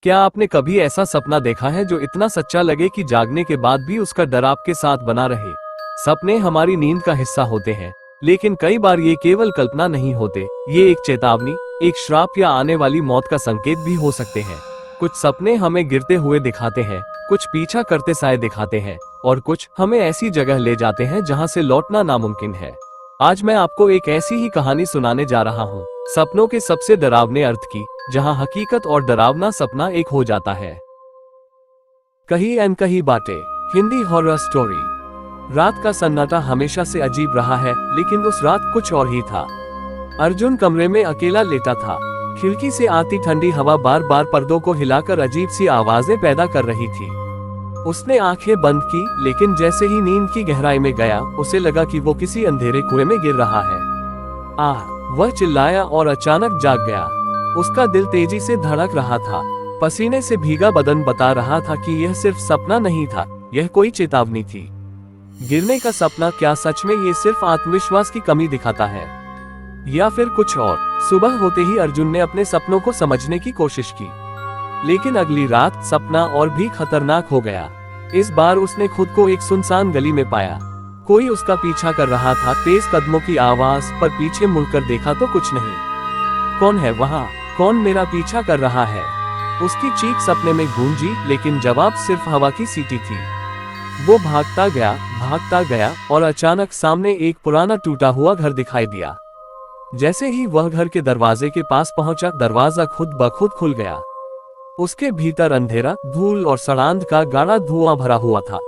क्या आपने कभी ऐसा सपना देखा है जो इतना सच्चा लगे कि जागने के बाद भी उसका डर आपके साथ बना रहे? सपने हमारी नींद का हिस्सा होते हैं, लेकिन कई बार ये केवल कल्पना नहीं होते। ये एक चेतावनी, एक श्राप या आने वाली मौत का संकेत भी हो सकते हैं। कुछ सपने हमें गिरते हुए दिखाते हैं, कुछ पीछा करते साए दिखाते हैं, और कुछ हमें ऐसी जगह ले जाते हैं जहां से लौटना नामुमकिन है। आज मैं आपको एक ऐसी ही कहानी सुनाने जा रहा हूँ, सपनों के सबसे डरावने अर्थ की, जहां हकीकत और डरावना सपना एक हो जाता है। कही अनकही बातें, हिंदी हॉरर स्टोरी। रात का सन्नाटा हमेशा से अजीब रहा है, लेकिन उस रात कुछ और ही था। अर्जुन कमरे में अकेला लेटा था। खिड़की से आती ठंडी हवा बार बार पर्दों को हिलाकर अजीब सी आवाजें पैदा कर रही थी। उसने आंखें बंद की, लेकिन जैसे ही नींद की गहराई में गया, उसे लगा कि वो किसी अंधेरे कुएं में गिर रहा है। आह! वह चिल्लाया और अचानक जाग गया। उसका दिल तेजी से धड़क रहा था। पसीने से भीगा बदन बता रहा था कि यह सिर्फ सपना नहीं था, यह कोई चेतावनी थी। गिरने का सपना क्या सच में ये सिर्फ आत्मविश्वास की कमी दिखाता है, या फिर कुछ और? सुबह होते ही अर्जुन ने अपने सपनों को समझने की कोशिश की, लेकिन अगली रात सपना और भी खतरनाक हो गया। इस बार उसने खुद को एक सुनसान गली में पाया। कोई उसका पीछा कर रहा था, तेज कदमों की आवाज, पर पीछे मुड़कर देखा तो कुछ नहीं। कौन है वहाँ? कौन मेरा पीछा कर रहा है? उसकी चीख सपने में गूंजी, लेकिन जवाब सिर्फ हवा की सीटी थी। वो भागता गया और अचानक सामने एक पुराना टूटा हुआ घर दिखाई दिया। जैसे ही वह घर के दरवाजे के पास पहुंचा, दरवाजा खुद ब खुद खुल गया। उसके भीतर अंधेरा, धूल और सड़ांध का गाढ़ा धुआं भरा हुआ था।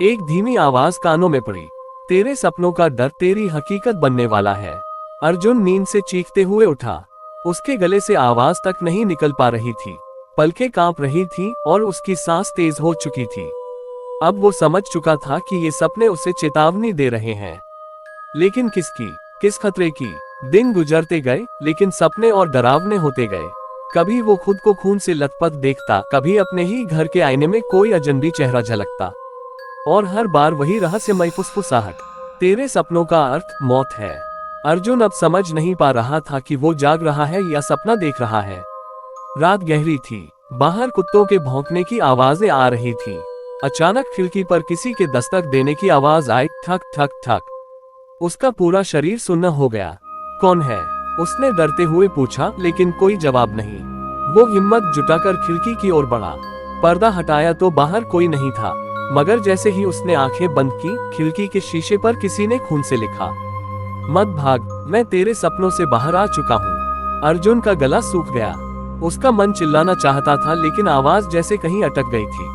एक धीमी आवाज कानों में पड़ी, तेरे सपनों का डर तेरी हकीकत बनने वाला है। अर्जुन नींद से चीखते हुए उठा। उसके गले से आवाज तक नहीं निकल पा रही थी, पलकें कांप रही थी और उसकी सांस तेज हो चुकी थी। अब वो समझ चुका था कि ये सपने उसे चेतावनी दे रहे हैं, लेकिन किसकी, किस खतरे की? दिन गुजरते गए, लेकिन सपने और डरावने होते गए। कभी वो खुद को खून से लथपथ देखता, कभी अपने ही घर के आईने में कोई अजनबी चेहरा झलकता, और हर बार वही रहस्यमय फुसफुसाहट, तेरे सपनों का अर्थ मौत है। अर्जुन अब समझ नहीं पा रहा था कि वो जाग रहा है या सपना देख रहा है। रात गहरी थी, बाहर कुत्तों के भौंकने की आवाजें आ रही थीं। अचानक खिड़की पर किसी के दस्तक देने की आवाज आई, ठक ठक ठक। उसका पूरा शरीर सुन्न हो गया। कौन है? उसने डरते हुए पूछा, लेकिन कोई जवाब नहीं। वो हिम्मत जुटाकर खिड़की की ओर बढ़ा। पर्दा हटाया तो बाहर कोई नहीं था, मगर जैसे ही उसने आंखें बंद की, खिड़की के शीशे पर किसी ने खून से लिखा, मत भाग, मैं तेरे सपनों से बाहर आ चुका हूँ। अर्जुन का गला सूख गया। उसका मन चिल्लाना चाहता था, लेकिन आवाज जैसे कहीं अटक गई थी।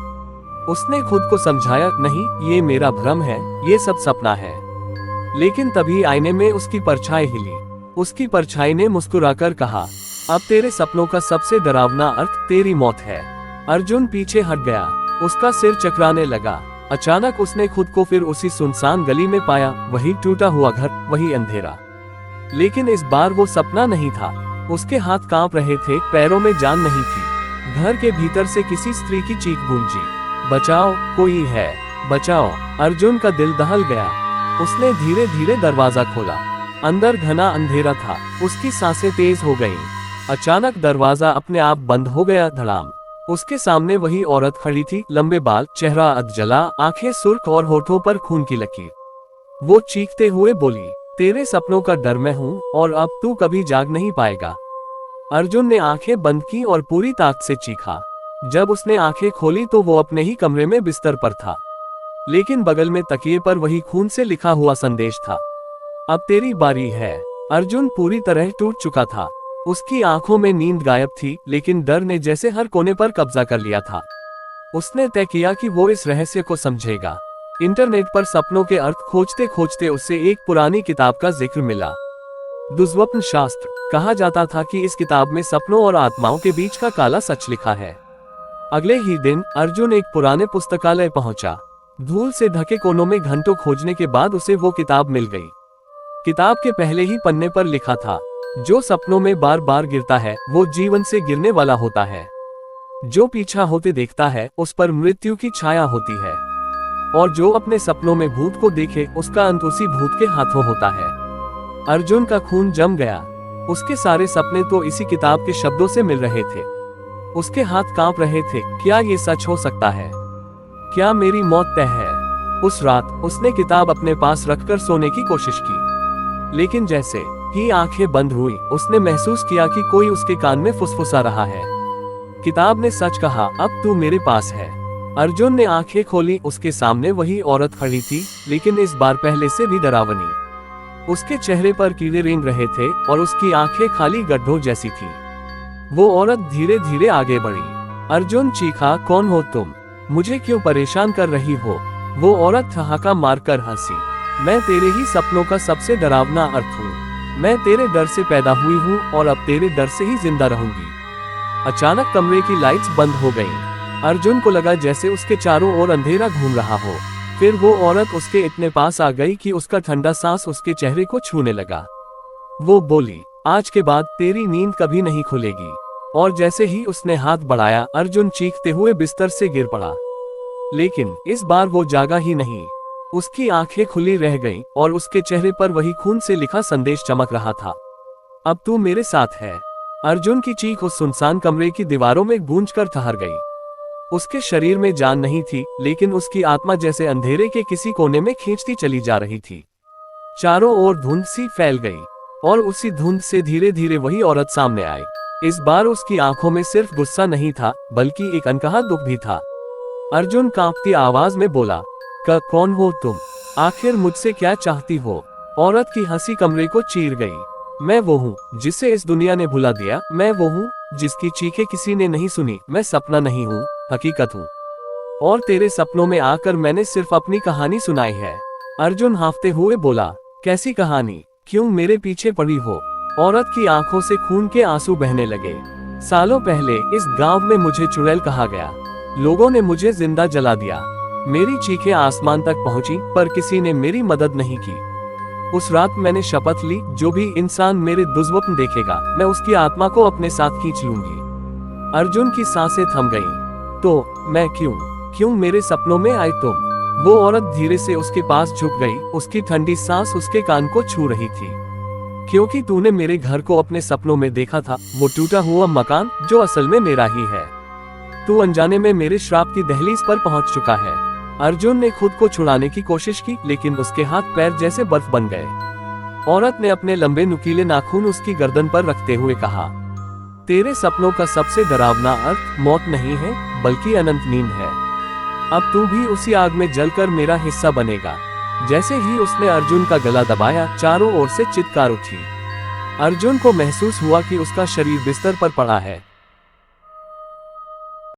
उसने खुद को समझाया, नहीं, ये मेरा भ्रम है, ये सब सपना है। लेकिन तभी आईने में उसकी परछाई हिली। उसकी परछाई ने मुस्कुराकर कहा, अब तेरे सपनों का सबसे डरावना अर्थ तेरी मौत है। अर्जुन पीछे हट गया। उसका सिर चकराने लगा। अचानक उसने खुद को फिर उसी सुनसान गली में पाया, वही टूटा हुआ घर, वही अंधेरा। लेकिन इस बार वो सपना नहीं था। उसके हाथ कांप रहे थे, पैरों में जान नहीं थी। घर के भीतर से किसी स्त्री की चीख गूंजी, बचाओ, कोई है, बचाओ। अर्जुन का दिल दहल गया। उसने धीरे धीरे दरवाजा खोला। अंदर घना अंधेरा था। उसकी सांसें तेज हो गईं। अचानक दरवाजा अपने आप बंद हो गया, धड़ाम। उसके सामने वही औरत खड़ी थी, लंबे बाल, चेहरा अधजला, आंखें सुर्ख और होठों पर खून की लकीर। वो चीखते हुए बोली, तेरे सपनों का डर मैं हूँ, और अब तू कभी जाग नहीं पाएगा। अर्जुन ने आंखें बंद की और पूरी ताकत से चीखा। जब उसने आंखें खोली तो वो अपने ही कमरे में बिस्तर पर था, लेकिन बगल में तकिए पर वही खून से लिखा हुआ संदेश था, अब तेरी बारी है। अर्जुन पूरी तरह टूट चुका था। उसकी आंखों में नींद गायब थी, लेकिन डर ने जैसे हर कोने पर कब्जा कर लिया था। उसने तय किया कि वो इस रहस्य को समझेगा। इंटरनेट पर सपनों के अर्थ खोजते खोजते उसे एक पुरानी किताब का जिक्र मिला, दुस्वप्न शास्त्र। कहा जाता था कि इस किताब में सपनों और आत्माओं के बीच का काला सच लिखा है। अगले ही दिन अर्जुन एक पुराने पुस्तकालय पहुंचा। धूल से ढके कोनों में घंटों खोजने के बाद उसे वो किताब मिल गई। किताब के पहले ही पन्ने पर लिखा था, जो सपनों में बार बार गिरता है वो जीवन से गिरने वाला होता है। जो पीछा होते देखता है उस पर मृत्यु की छाया होती है, और जो अपने सपनों में भूत को देखे उसका अंत उसी भूत के हाथों होता है। अर्जुन का खून जम गया। उसके सारे सपने तो इसी किताब के शब्दों से मिल रहे थे। उसके हाथ कांप रहे थे। क्या ये सच हो सकता है? क्या मेरी मौत तय है? उस रात उसने किताब अपने पास रखकर सोने की कोशिश की, लेकिन जैसे ही आंखें बंद हुई उसने महसूस किया कि कोई उसके कान में फुसफुसा रहा है। किताब ने सच कहा, अब तू मेरे पास है। अर्जुन ने आंखें खोली। उसके सामने वही औरत खड़ी थी, लेकिन इस बार पहले से भी डरावनी। उसके चेहरे पर कीड़े रेंग रहे थे और उसकी आंखें खाली गड्ढों जैसी थी। वो औरत धीरे धीरे आगे बढ़ी। अर्जुन चीखा, कौन हो तुम? मुझे क्यों परेशान कर रही हो? वो औरत ठहाका मारकर हंसी। मैं तेरे ही सपनों का सबसे डरावना अर्थ हूँ। मैं तेरे डर से पैदा हुई हूँ और अब तेरे डर से ही जिंदा रहूंगी। अचानक कमरे की लाइट्स बंद हो गईं। अर्जुन को लगा जैसे उसके चारों ओर अंधेरा घूम रहा हो। फिर वो औरत उसके इतने पास आ गई कि उसका ठंडा सांस उसके चेहरे को छूने लगा। वो बोली, आज के बाद तेरी नींद कभी नहीं खुलेगी। और जैसे ही उसने हाथ बढ़ाया, अर्जुन चीखते हुए बिस्तर से गिर पड़ा। लेकिन इस बार वो जागा ही नहीं। उसकी आंखें खुली रह गईं और उसके चेहरे पर वही खून से लिखा संदेश चमक रहा था, अब तू मेरे साथ है। अर्जुन की चीख उस सुनसान कमरे की दीवारों में गूंजकर ठहर गई। उसके शरीर में जान नहीं थी, लेकिन उसकी आत्मा जैसे अंधेरे के किसी कोने में खींचती चली जा रही थी। चारों ओर धुंध सी फैल गई और उसी धुंध से धीरे धीरे वही औरत सामने आई। इस बार उसकी आंखों में सिर्फ गुस्सा नहीं था, बल्कि एक अनकहा दुख भी था। अर्जुन कांपती आवाज में बोला, कौन हो तुम? आखिर मुझसे क्या चाहती हो? औरत की हंसी कमरे को चीर गई। मैं वो हूँ जिसे इस दुनिया ने भुला दिया। मैं वो हूँ जिसकी चीखें किसी ने नहीं सुनी। मैं सपना नहीं हूँ, हकीकत हूँ। और तेरे सपनों में आकर मैंने सिर्फ अपनी कहानी सुनाई है। अर्जुन हांफते हुए बोला, कैसी कहानी? क्यों मेरे पीछे पड़ी हो? औरत की आंखों से खून के आंसू बहने लगे। सालों पहले इस गांव में मुझे चुड़ैल कहा गया। लोगों ने मुझे जिंदा जला दिया। मेरी चीखें आसमान तक पहुंची, पर किसी ने मेरी मदद नहीं की। उस रात मैंने शपथ ली, जो भी इंसान मेरे दुर्स्वप्न देखेगा, मैं उसकी आत्मा को अपने साथ खींच लूंगी। अर्जुन की सांसें थम गईं। तो मैं क्यों मेरे सपनों में आई तुम? वो औरत धीरे से उसके पास झुक गई। उसकी ठंडी सांस उसके कान को छू रही थी। क्योंकि तूने मेरे घर को अपने सपनों में देखा था, वो टूटा हुआ मकान जो असल में मेरा ही है। तू अनजाने में मेरे श्राप की दहलीज पर पहुंच चुका है। अर्जुन ने खुद को छुड़ाने की कोशिश की, लेकिन उसके हाथ पैर जैसे बर्फ बन गए। औरत ने अपने लंबे नुकीले नाखून उसकी गर्दन पर रखते हुए कहा, तेरे सपनों का सबसे डरावना अर्थ मौत नहीं है, बल्कि अनंत नींद है। अब तू भी उसी आग में जलकर मेरा हिस्सा बनेगा। जैसे ही उसने अर्जुन का गला दबाया, चारों ओर से चित्कार उठी। अर्जुन को महसूस हुआ कि उसका शरीर बिस्तर पर पड़ा है।